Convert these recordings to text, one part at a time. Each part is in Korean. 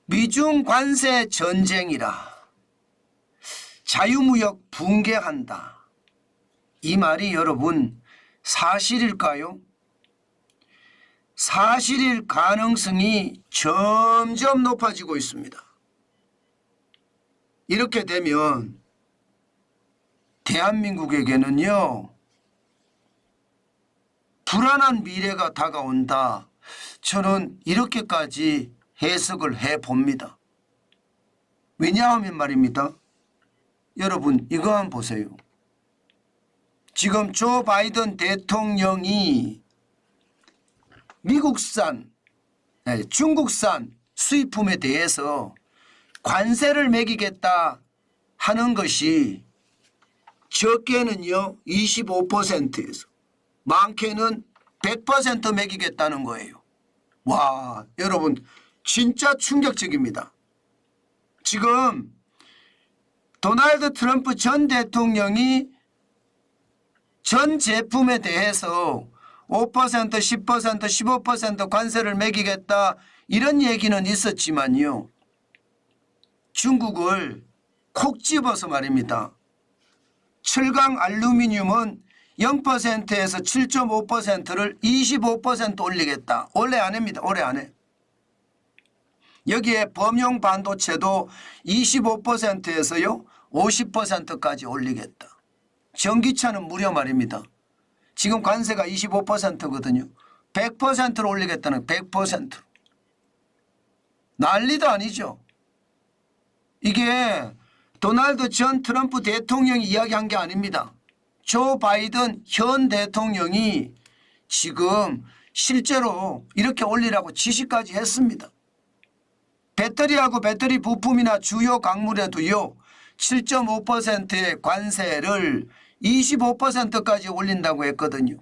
미중 관세 전쟁이라 자유무역 붕괴한다. 이 말이 여러분 사실일까요? 사실일 가능성이 점점 높아지고 있습니다. 이렇게 되면 대한민국에게는요, 불안한 미래가 다가온다. 저는 이렇게까지 해석을 해봅니다. 왜냐하면 말입니다. 여러분 이거 한번 보세요. 지금 조 바이든 대통령이 미국산, 중국산 수입품에 대해서 관세를 매기겠다 하는 것이 적게는요 25%에서 많게는 100% 매기겠다는 거예요. 와, 여러분 진짜 충격적입니다. 지금 도널드 트럼프 전 대통령이 전 제품에 대해서 5%, 10%, 15% 관세를 매기겠다 이런 얘기는 있었지만요. 중국을 콕 집어서 말입니다. 철강 알루미늄은 0%에서 7.5%를 25% 올리겠다. 올해 안해입니다. 올해 안해. 여기에 범용 반도체도 25%에서요 50%까지 올리겠다. 전기차는 무려 말입니다. 지금 관세가 25%거든요. 100%로 올리겠다는 100%. 난리도 아니죠. 이게 도널드 전 트럼프 대통령이 이야기한 게 아닙니다. 조 바이든 현 대통령이 지금 실제로 이렇게 올리라고 지시까지 했습니다. 배터리하고 배터리 부품이나 주요 광물에도요 7.5%의 관세를 25%까지 올린다고 했거든요.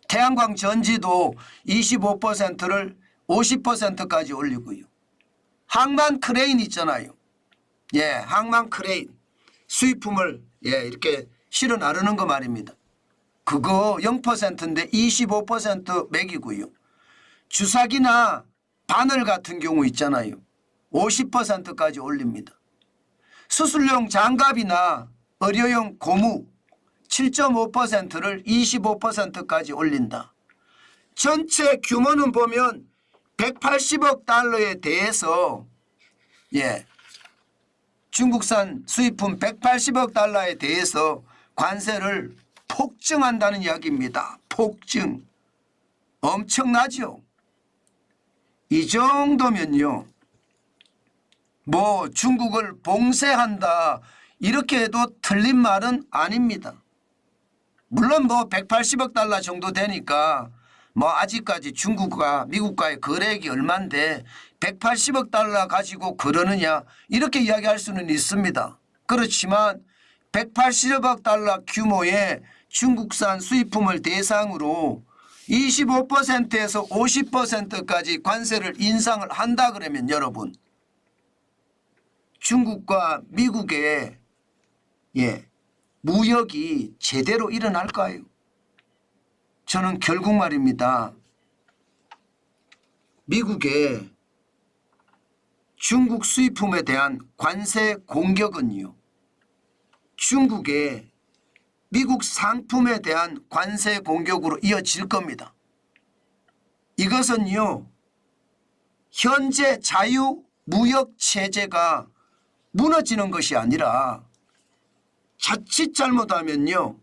태양광 전지도 25%를 50%까지 올리고요. 항만 크레인 있잖아요. 예, 항만 크레인 수입품을 이렇게 실어 나르는 거 말입니다. 그거 0%인데 25% 매기고요. 주사기나 바늘 같은 경우 있잖아요. 50%까지 올립니다. 수술용 장갑이나 의료용 고무 7.5%를 25%까지 올린다. 전체 규모는 보면 180억 달러에 대해서 중국산 수입품 180억 달러에 대해서 관세를 폭증한다는 이야기입니다. 폭증. 엄청나죠. 이 정도면요. 뭐 중국을 봉쇄한다 이렇게 해도 틀린 말은 아닙니다. 물론 뭐 180억 달러 정도 되니까 뭐 아직까지 중국과 미국과의 거래액이 얼만데 180억 달러 가지고 그러느냐 이렇게 이야기할 수는 있습니다. 그렇지만 180억 달러 규모의 중국산 수입품을 대상으로 25%에서 50%까지 관세를 인상을 한다 그러면 여러분 중국과 미국의 무역이 제대로 일어날까요? 저는 결국 말입니다. 미국의 중국 수입품에 대한 관세 공격은요. 중국의 미국 상품에 대한 관세 공격으로 이어질 겁니다. 이것은요. 현재 자유무역체제가 무너지는 것이 아니라 자칫 잘못하면요.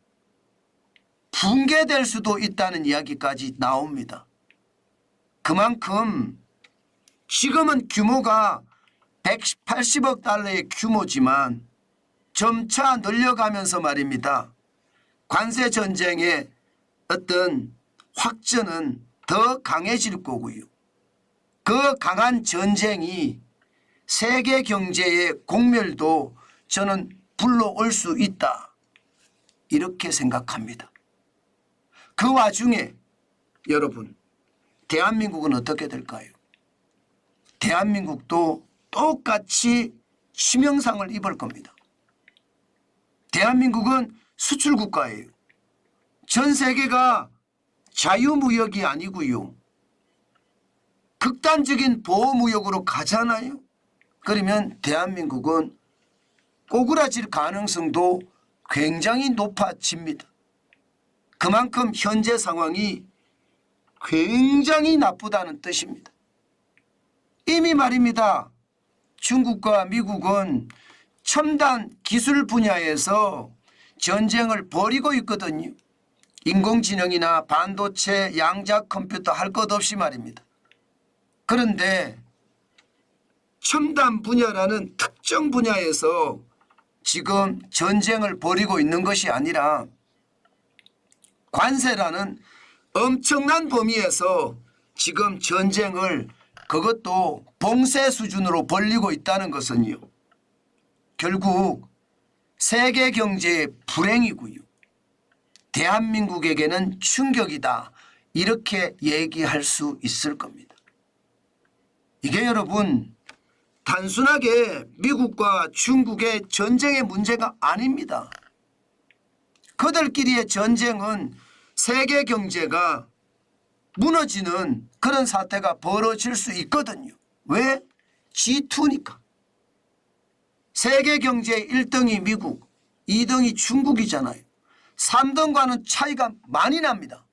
붕괴될 수도 있다는 이야기까지 나옵니다. 그만큼 지금은 규모가 180억 달러의 규모지만 점차 늘려가면서 말입니다. 관세 전쟁의 어떤 확전은 더 강해질 거고요. 그 강한 전쟁이 세계 경제의 공멸도 저는 불러올 수 있다. 이렇게 생각합니다. 그 와중에 여러분 대한민국은 어떻게 될까요? 대한민국도 똑같이 치명상을 입을 겁니다. 대한민국은 수출국가예요. 전 세계가 자유무역이 아니고요. 극단 극단적인 보호무역으로 가잖아요. 그러면 대한민국은 꼬꾸라질 가능성도 굉장히 높아집니다. 그만큼 현재 상황이 굉장히 나쁘다는 뜻입니다. 이미 말입니다. 중국과 미국은 첨단 기술 분야에서 전쟁을 벌이고 있거든요. 인공지능이나 반도체, 양자 컴퓨터 할 것 없이 말입니다. 그런데 첨단 분야라는 특정 분야에서 지금 전쟁을 벌이고 있는 것이 아니라 관세라는 엄청난 범위에서 지금 전쟁을 그것도 봉쇄 수준으로 벌리고 있다는 것은요. 결국 세계 경제의 불행이고요. 대한민국에게는 충격이다. 이렇게 얘기할 수 있을 겁니다. 이게 여러분 단순하게 미국과 중국의 전쟁의 문제가 아닙니다. 그들끼리의 전쟁은 세계 경제가 무너지는 그런 사태가 벌어질 수 있거든요. 왜? G2니까. 세계 경제의 1등이 미국, 2등이 중국이잖아요. 3등과는 차이가 많이 납니다.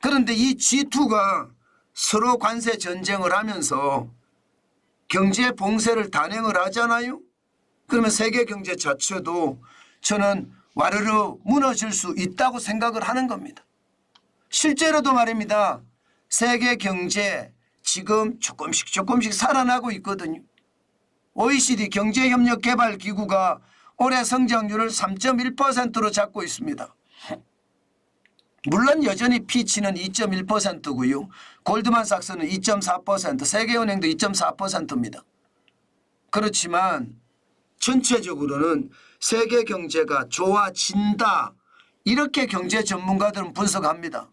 그런데 이 G2가 서로 관세 전쟁을 하면서 경제 봉쇄를 단행을 하잖아요. 그러면 세계 경제 자체도 저는 와르르 무너질 수 있다고 생각을 하는 겁니다. 실제로도 말입니다. 세계 경제 지금 조금씩 살아나고 있거든요. OECD 경제협력개발기구가 올해 성장률을 3.1%로 잡고 있습니다. 물론 여전히 피치는 2.1%고요. 골드만삭스는 2.4%, 세계은행도 2.4%입니다. 그렇지만 전체적으로는 세계 경제가 좋아진다. 이렇게 경제 전문가들은 분석합니다.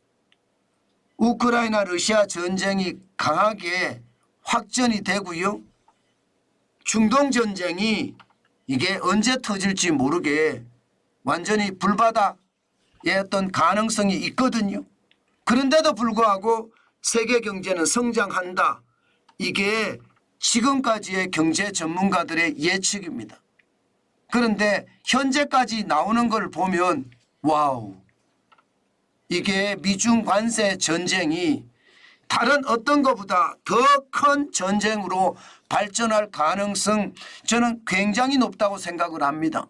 우크라이나 러시아 전쟁이 강하게 확전이 되고요. 중동 전쟁이 이게 언제 터질지 모르게 완전히 불바다의 어떤 가능성이 있거든요. 그런데도 불구하고 세계 경제는 성장한다. 이게 지금까지의 경제 전문가들의 예측입니다. 그런데 현재까지 나오는 걸 보면 와우, 이게 미중 관세 전쟁이 다른 어떤 것보다 더 큰 전쟁으로 발전할 가능성 저는 굉장히 높다고 생각을 합니다.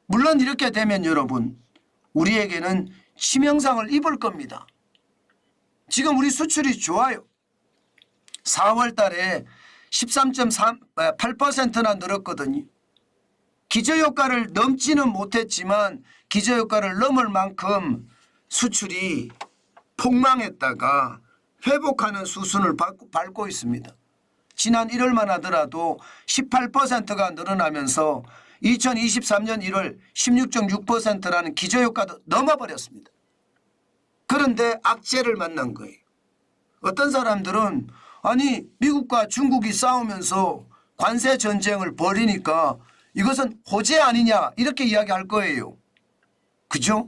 물론 이렇게 되면 여러분 우리에게는 치명상을 입을 겁니다. 지금 우리 수출이 좋아요. 4월 달에 13.8%나 늘었거든요. 기저효과를 넘지는 못했지만 기저효과를 넘을 만큼 수출이 폭망했다가 회복하는 수순을 밟고 있습니다. 지난 1월만 하더라도 18%가 늘어나면서 2023년 1월 16.6%라는 기저효과도 넘어버렸습니다. 그런데 악재를 만난 거예요. 어떤 사람들은 아니 미국과 중국이 싸우면서 관세 전쟁을 벌이니까 이것은 호재 아니냐 이렇게 이야기할 거예요. 그죠?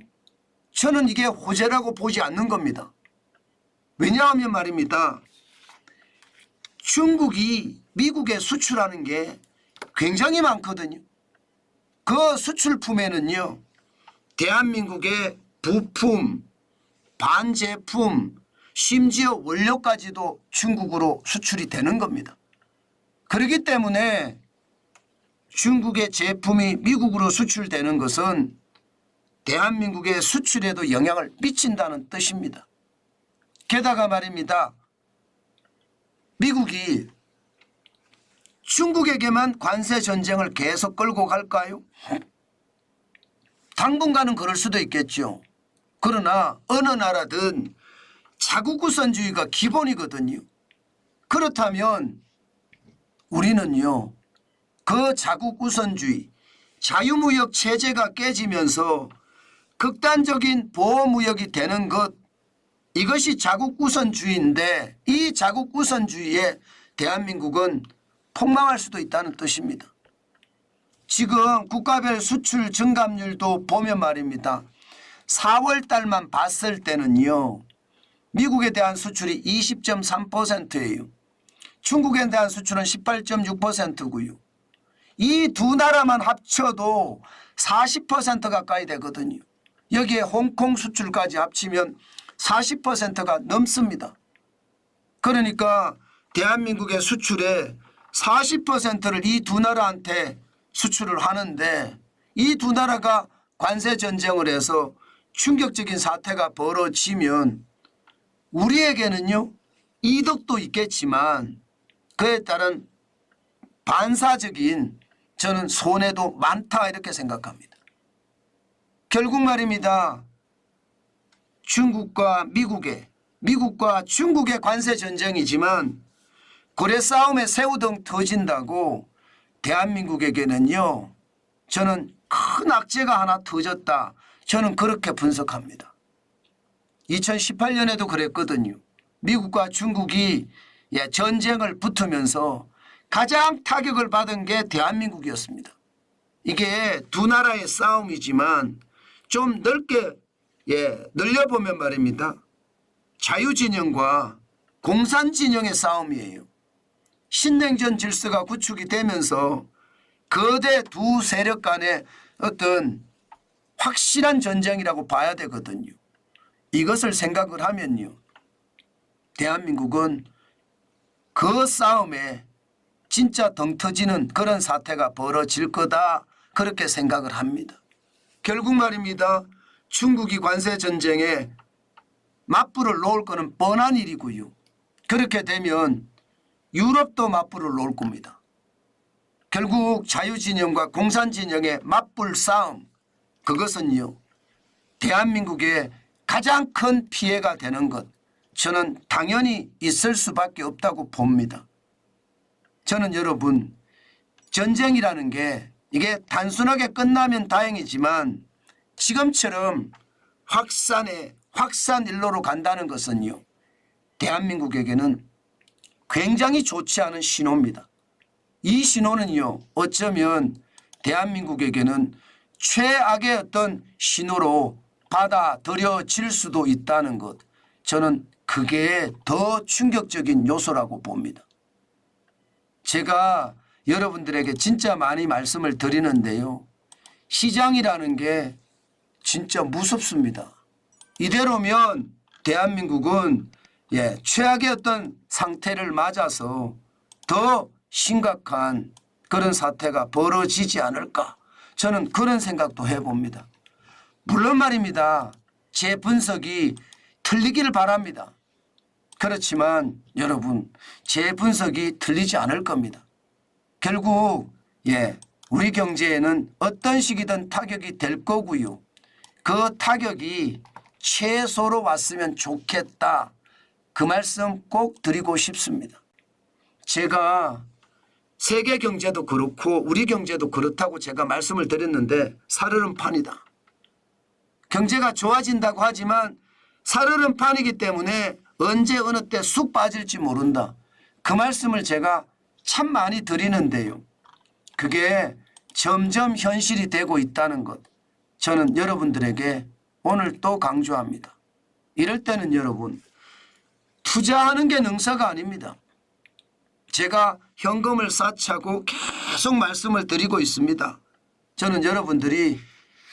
저는 이게 호재라고 보지 않는 겁니다. 왜냐하면 말입니다. 중국이 미국에 수출하는 게 굉장히 많거든요. 그 수출품에는요. 대한민국의 부품, 반제품, 심지어 원료까지도 중국으로 수출이 되는 겁니다. 그렇기 때문에 중국의 제품이 미국으로 수출되는 것은 대한민국의 수출에도 영향을 미친다는 뜻입니다. 게다가 말입니다. 미국이 중국에게만 관세 전쟁을 계속 끌고 갈까요? 당분간은 그럴 수도 있겠죠. 그러나 어느 나라든 자국우선주의가 기본이거든요. 그렇다면 우리는요. 그 자국우선주의, 자유무역 체제가 깨지면서 극단적인 보호무역이 되는 것, 이것이 자국우선주의인데 이 자국우선주의에 대한민국은 폭망할 수도 있다는 뜻입니다. 지금 국가별 수출 증감률도 보면 말입니다. 4월 달만 봤을 때는요. 미국에 대한 수출이 20.3%예요. 중국에 대한 수출은 18.6%고요. 이 두 나라만 합쳐도 40% 가까이 되거든요. 여기에 홍콩 수출까지 합치면 40%가 넘습니다. 그러니까 대한민국의 수출의 40%를 이 두 나라한테 수출을 하는데 이 두 나라가 관세 전쟁을 해서 충격적인 사태가 벌어지면 우리에게는요 이득도 있겠지만 그에 따른 반사적인 저는 손해도 많다 이렇게 생각합니다. 결국 말입니다. 미국과 중국의 관세 전쟁이지만 고래 싸움에 새우등 터진다고 대한민국에게는요 저는 큰 악재가 하나 터졌다. 저는 그렇게 분석합니다. 2018년에도 그랬거든요. 미국과 중국이 전쟁을 붙으면서 가장 타격을 받은 게 대한민국이었습니다. 이게 두 나라의 싸움이지만 좀 넓게 늘려보면 말입니다. 자유진영과 공산진영의 싸움이에요. 신냉전 질서가 구축이 되면서 거대 두 세력 간의 어떤 확실한 전쟁이라고 봐야 되거든요. 이것을 생각을 하면요. 대한민국은 그 싸움에 진짜 덩 터지는 그런 사태가 벌어질 거다 그렇게 생각을 합니다. 결국 말입니다. 중국이 관세 전쟁에 맞불을 놓을 것은 뻔한 일이고요. 그렇게 되면 유럽도 맞불을 놓을 겁니다. 결국 자유진영과 공산진영의 맞불 싸움 그것은요. 대한민국의 가장 큰 피해가 되는 것 저는 당연히 있을 수밖에 없다고 봅니다. 저는 여러분 전쟁이라는 게 이게 단순하게 끝나면 다행이지만 지금처럼 확산 일로로 간다는 것은요. 대한민국에게는 굉장히 좋지 않은 신호입니다. 이 신호는요. 어쩌면 대한민국에게는 최악의 어떤 신호로 받아들여질 수도 있다는 것. 저는 그게 더 충격적인 요소라고 봅니다. 제가 여러분들에게 진짜 많이 말씀을 드리는데요. 시장이라는 게 진짜 무섭습니다. 이대로면 대한민국은 최악의 어떤 상태를 맞아서 더 심각한 그런 사태가 벌어지지 않을까. 저는 그런 생각도 해봅니다. 물론 말입니다. 제 분석이 틀리기를 바랍니다. 그렇지만 여러분 제 분석이 틀리지 않을 겁니다. 결국 우리 경제에는 어떤 식이든 타격이 될 거고요. 그 타격이 최소로 왔으면 좋겠다. 그 말씀 꼭 드리고 싶습니다. 제가 세계 경제도 그렇고 우리 경제도 그렇다고 제가 말씀을 드렸는데 살얼음판이다. 경제가 좋아진다고 하지만 살얼음판이기 때문에 언제 어느 때 쑥 빠질지 모른다. 그 말씀을 제가 참 많이 드리는데요. 그게 점점 현실이 되고 있다는 것. 저는 여러분들에게 오늘 또 강조합니다. 이럴 때는 여러분 투자하는 게 능사가 아닙니다. 제가 현금을 쌓자고 계속 말씀을 드리고 있습니다. 저는 여러분들이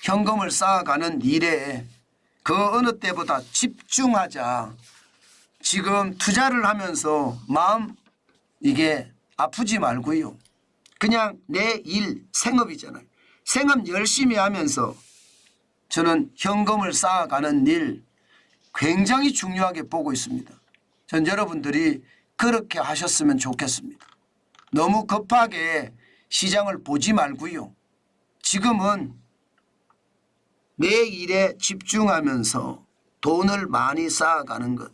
현금을 쌓아가는 일에 그 어느 때보다 집중하자. 지금 투자를 하면서 마음 이게 아프지 말고요. 그냥 내 일 생업이잖아요. 생업 열심히 하면서 저는 현금을 쌓아가는 일 굉장히 중요하게 보고 있습니다. 전 여러분들이 그렇게 하셨으면 좋겠습니다. 너무 급하게 시장을 보지 말고요. 지금은 내 일에 집중하면서 돈을 많이 쌓아가는 것.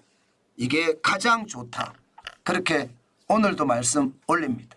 이게 가장 좋다. 그렇게 오늘도 말씀 올립니다.